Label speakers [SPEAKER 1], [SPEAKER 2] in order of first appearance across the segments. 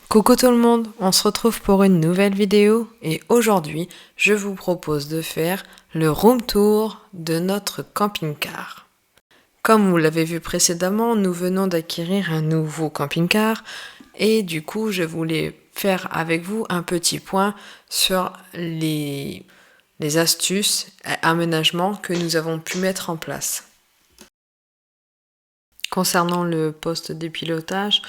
[SPEAKER 1] Coucou tout le monde, on se retrouve pour une nouvelle vidéo et aujourd'hui je vous propose de faire le room tour de notre camping-car. Comme vous l'avez vu précédemment, nous venons d'acquérir un nouveau camping-car et du coup je voulais faire avec vous un petit point sur les astuces et aménagements que nous avons pu mettre en place. Concernant le poste de pilotage,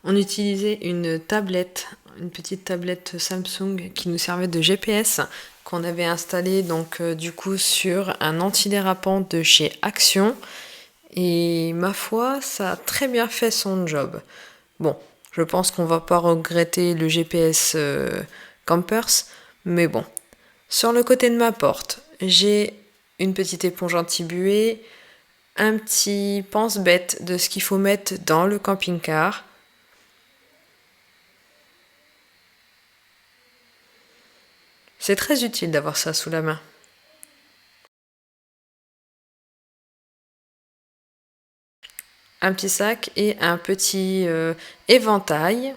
[SPEAKER 1] on utilisait une tablette, une petite tablette Samsung qui nous servait de GPS qu'on avait installée donc du coup sur un antidérapant de chez Action et ma foi ça a très bien fait son job. Bon, je pense qu'on va pas regretter le GPS Campers, mais bon. Sur le côté de ma porte, j'ai une petite éponge anti-buée, un petit pense-bête de ce qu'il faut mettre dans le camping-car. C'est très utile d'avoir ça sous la main. Un petit sac et un petit éventail.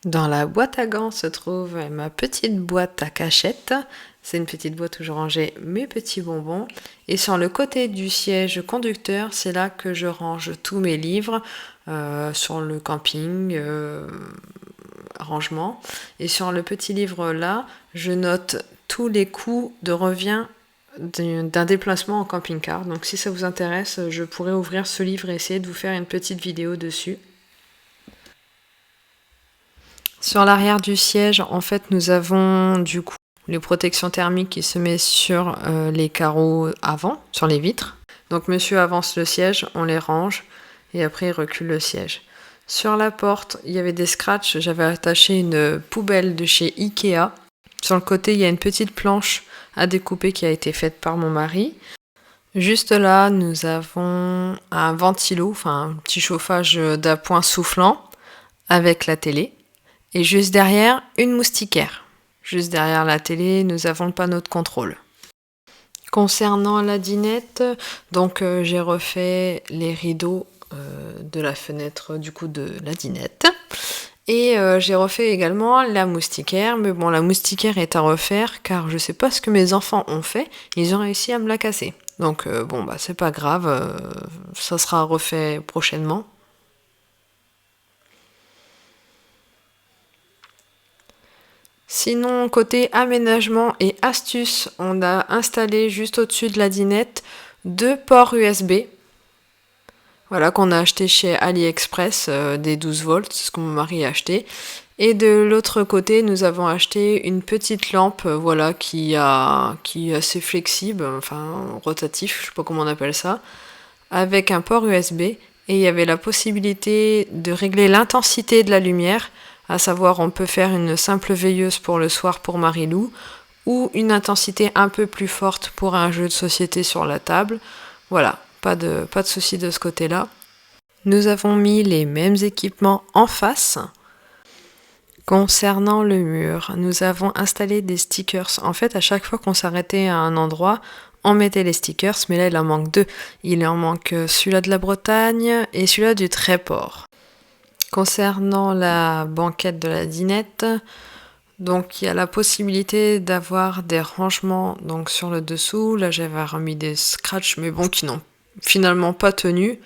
[SPEAKER 1] Dans la boîte à gants se trouve ma petite boîte à cachette. C'est une petite boîte où je rangeais mes petits bonbons. Et sur le côté du siège conducteur, c'est là que je range tous mes livres sur le camping, rangement. Et sur le petit livre là, je note tous les coûts de revient d'un déplacement en camping-car. Donc si ça vous intéresse, je pourrais ouvrir ce livre et essayer de vous faire une petite vidéo dessus. Sur l'arrière du siège, en fait, nous avons du coup les protections thermiques qui se mettent sur les carreaux avant, sur les vitres. Donc monsieur avance le siège, on les range et après il recule le siège. Sur la porte, il y avait des scratchs, j'avais attaché une poubelle de chez Ikea. Sur le côté, il y a une petite planche à découper qui a été faite par mon mari. Juste là, nous avons un ventilo, enfin un petit chauffage d'appoint soufflant avec la télé. Et juste derrière, une moustiquaire. Juste derrière la télé, nous avons le panneau de contrôle. Concernant la dinette, donc j'ai refait les rideaux de la fenêtre du coup de la dinette. Et j'ai refait également la moustiquaire, mais bon, la moustiquaire est à refaire car je sais pas ce que mes enfants ont fait, ils ont réussi à me la casser. Donc bon, bah c'est pas grave, ça sera refait prochainement. Sinon, côté aménagement et astuces, on a installé juste au-dessus de la dinette 2 ports USB. Voilà, qu'on a acheté chez AliExpress, des 12 volts, c'est ce que mon mari a acheté. Et de l'autre côté, nous avons acheté une petite lampe, voilà, qui est assez flexible, enfin rotatif, je sais pas comment on appelle ça, avec un port USB. Et il y avait la possibilité de régler l'intensité de la lumière, à savoir on peut faire une simple veilleuse pour le soir pour Marilou, ou une intensité un peu plus forte pour un jeu de société sur la table. Voilà, pas de souci de ce côté-là. Nous avons mis les mêmes équipements en face. Concernant le mur, nous avons installé des stickers. En fait, à chaque fois qu'on s'arrêtait à un endroit, on mettait les stickers, mais là il en manque 2. Il en manque celui-là de la Bretagne et celui-là du Tréport. Concernant la banquette de la dinette, donc il y a la possibilité d'avoir des rangements donc sur le dessous. Là j'avais remis des scratchs, mais bon, qui n'ont finalement pas tenu.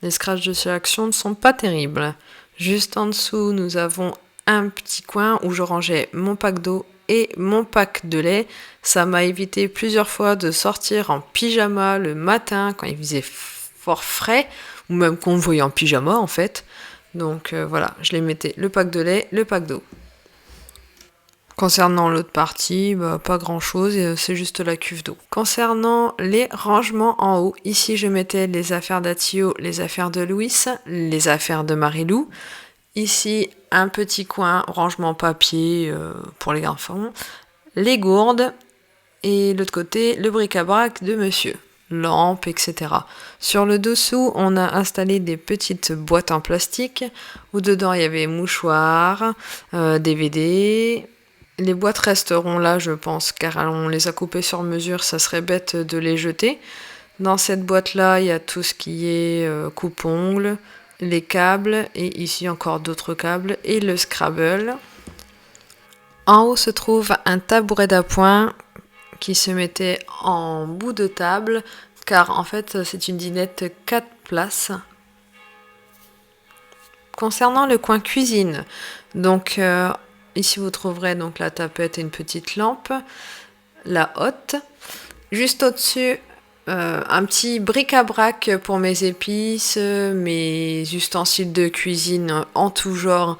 [SPEAKER 1] Les scratchs de chez Action ne sont pas terribles. Juste en dessous, nous avons un petit coin où je rangeais mon pack d'eau et mon pack de lait. Ça m'a évité plusieurs fois de sortir en pyjama le matin quand il faisait fort frais, ou même qu'on me voyait en pyjama en fait. Donc voilà, je les mettais le pack de lait, le pack d'eau. Concernant l'autre partie, pas grand chose, c'est juste la cuve d'eau. Concernant les rangements en haut, ici je mettais les affaires d'Attio, les affaires de Louis, les affaires de Marilou. Ici, un petit coin rangement papier pour les enfants, les gourdes, et l'autre côté, le bric-à-brac de monsieur, lampes, etc. Sur le dessous, on a installé des petites boîtes en plastique, où dedans il y avait mouchoirs, DVD. Les boîtes resteront là, je pense, car on les a coupées sur mesure, ça serait bête de les jeter. Dans cette boîte-là, il y a tout ce qui est coupe-ongles, les câbles, et ici encore d'autres câbles, et le Scrabble. En haut se trouve un tabouret d'appoint qui se mettait en bout de table, car en fait c'est une dinette 4 places. Concernant le coin cuisine, donc ici vous trouverez donc la tapette et une petite lampe, la hotte. Juste au-dessus, un petit bric-à-brac pour mes épices, mes ustensiles de cuisine en tout genre,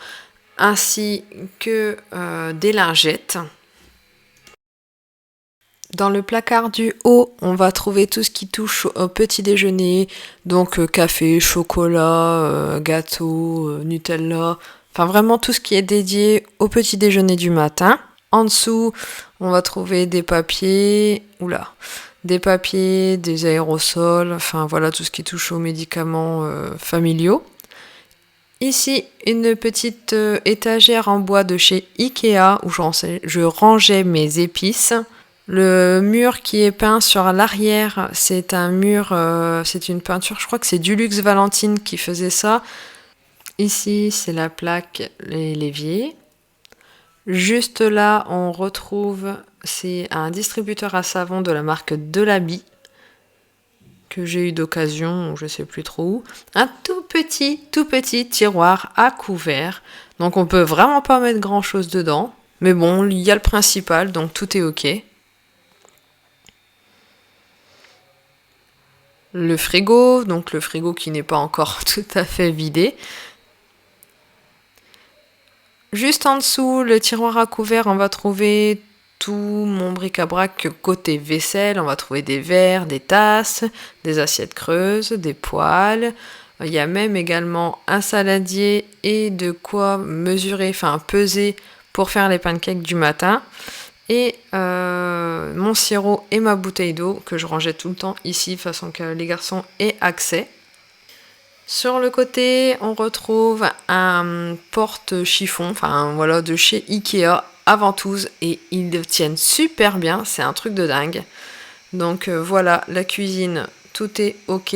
[SPEAKER 1] ainsi que des lingettes. Dans le placard du haut, on va trouver tout ce qui touche au petit déjeuner, donc café, chocolat, gâteau, Nutella, enfin vraiment tout ce qui est dédié au petit déjeuner du matin. En dessous, on va trouver des papiers, des aérosols, enfin voilà tout ce qui touche aux médicaments familiaux. Ici, une petite étagère en bois de chez Ikea où je rangeais mes épices. Le mur qui est peint sur l'arrière, c'est un mur, c'est une peinture, je crois que c'est Dulux Valentine qui faisait ça. Ici, c'est la plaque, l'évier. Juste là, on retrouve, c'est un distributeur à savon de la marque Delaby, que j'ai eu d'occasion, je sais plus trop où. Un tout petit tiroir à couvert. Donc on peut vraiment pas mettre grand chose dedans. Mais bon, il y a le principal, donc tout est ok. Le frigo, donc le frigo qui n'est pas encore tout à fait vidé. Juste en dessous, le tiroir à couvert, on va trouver tout mon bric-à-brac côté vaisselle. On va trouver des verres, des tasses, des assiettes creuses, des poêles. Il y a même également un saladier et de quoi mesurer, enfin peser pour faire les pancakes du matin. Et mon sirop et ma bouteille d'eau que je rangeais tout le temps ici, façon que les garçons aient accès. Sur le côté, on retrouve un porte-chiffon, enfin voilà, de chez Ikea à ventouse, et ils le tiennent super bien, c'est un truc de dingue. Donc voilà, la cuisine, tout est ok.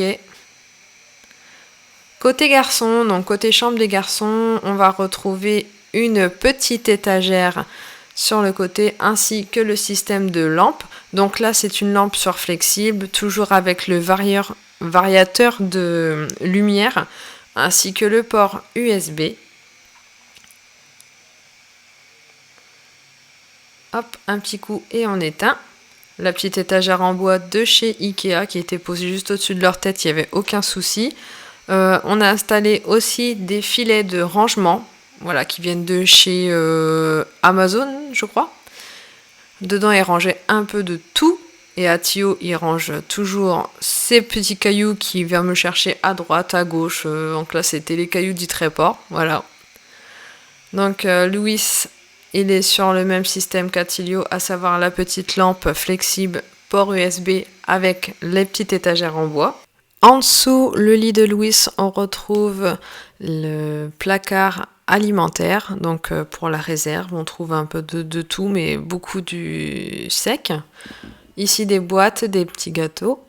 [SPEAKER 1] Côté garçon, donc côté chambre des garçons, on va retrouver une petite étagère sur le côté, ainsi que le système de lampe. Donc là, c'est une lampe surflexible, toujours avec le variateur de lumière, ainsi que le port USB. Hop, un petit coup et on éteint. La petite étagère en bois de chez Ikea qui était posée juste au-dessus de leur tête, il n'y avait aucun souci. On a installé aussi des filets de rangement, voilà, qui viennent de chez Amazon, je crois. Dedans, il rangeait un peu de tout. Et Athio, il range toujours ses petits cailloux qu'il vient me chercher à droite, à gauche. Donc là, c'était les cailloux du Tréport. Voilà. Donc Louis, il est sur le même système qu'Attilio, à savoir la petite lampe flexible port USB avec les petites étagères en bois. En dessous, le lit de Louis, on retrouve le placard alimentaire. Donc pour la réserve, on trouve un peu de tout, mais beaucoup du sec. Ici, des boîtes, des petits gâteaux.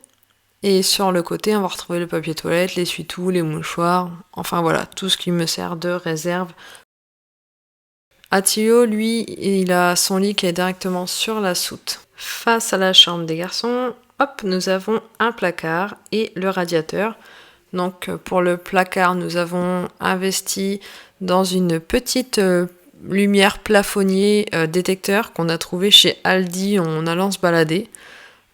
[SPEAKER 1] Et sur le côté, on va retrouver le papier toilette, l'essuie-tout, les mouchoirs. Enfin voilà, tout ce qui me sert de réserve. Attilio, lui, il a son lit qui est directement sur la soute. Face à la chambre des garçons, hop, nous avons un placard et le radiateur. Donc pour le placard, nous avons investi dans une petite lumière plafonnier détecteur qu'on a trouvé chez Aldi en allant se balader.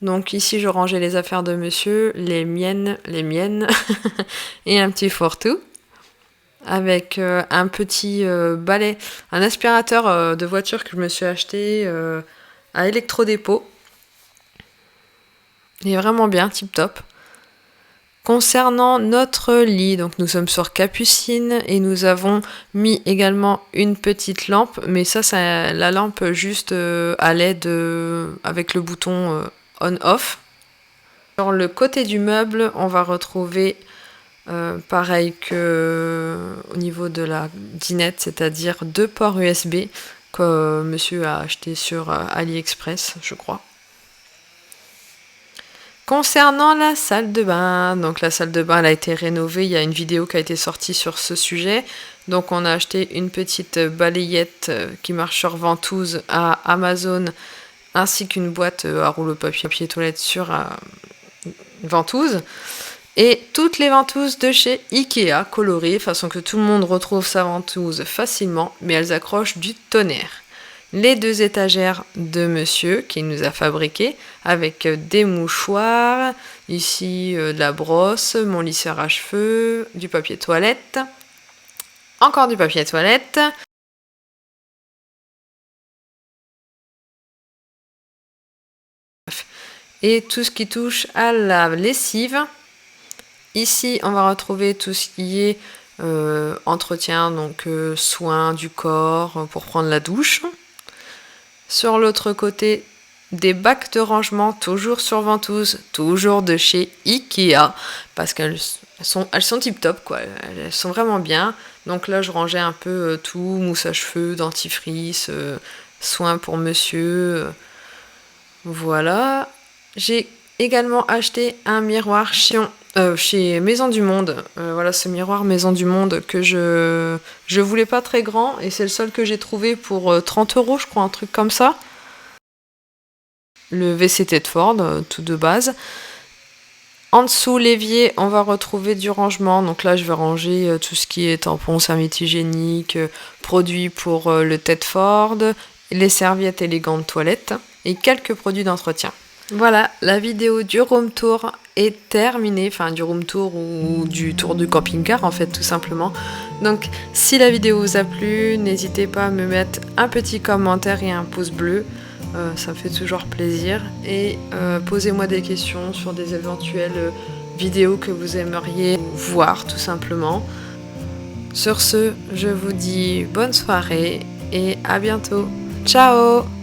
[SPEAKER 1] Donc ici, je rangeais les affaires de monsieur, les miennes, et un petit fourre-tout. Avec un petit balai, un aspirateur de voiture que je me suis acheté à Electrodépôt. Il est vraiment bien, tip top. Concernant notre lit, donc nous sommes sur Capucine et nous avons mis également une petite lampe, mais ça c'est la lampe juste à LED avec le bouton on-off. Sur le côté du meuble, on va retrouver pareil que au niveau de la dinette, c'est-à-dire 2 ports USB que monsieur a acheté sur AliExpress, je crois. Concernant la salle de bain, donc la salle de bain elle a été rénovée, il y a une vidéo qui a été sortie sur ce sujet. Donc on a acheté une petite balayette qui marche sur ventouse à Amazon, ainsi qu'une boîte à rouleau papier toilette sur ventouse. Et toutes les ventouses de chez Ikea colorées, façon que tout le monde retrouve sa ventouse facilement, mais elles accrochent du tonnerre. Les 2 étagères de monsieur qui nous a fabriqué avec des mouchoirs, ici de la brosse, mon lisseur à cheveux, du papier toilette, encore du papier toilette, et tout ce qui touche à la lessive. Ici, on va retrouver tout ce qui est entretien, donc soins du corps pour prendre la douche. Sur l'autre côté, des bacs de rangement, toujours sur ventouse, toujours de chez Ikea, parce qu'elles sont tip top, quoi. Elles sont vraiment bien. Donc là, je rangeais un peu tout, mousse à cheveux, dentifrice, soins pour monsieur. Voilà. J'ai également acheté un miroir chez Maison du Monde. Voilà, ce miroir Maison du Monde que je voulais pas très grand et c'est le seul que j'ai trouvé pour 30 €, je crois, un truc comme ça. Le VCT de Ford, tout de base. En dessous l'évier, on va retrouver du rangement. Donc là, je vais ranger tout ce qui est tampons, serviettes hygiéniques, produits pour le Ted Ford, les serviettes et les gants de toilette et quelques produits d'entretien. Voilà, la vidéo du room tour est terminée, enfin du room tour ou du tour du camping-car en fait tout simplement. Donc si la vidéo vous a plu, n'hésitez pas à me mettre un petit commentaire et un pouce bleu, ça me fait toujours plaisir. Et posez-moi des questions sur des éventuelles vidéos que vous aimeriez voir tout simplement. Sur ce, je vous dis bonne soirée et à bientôt. Ciao!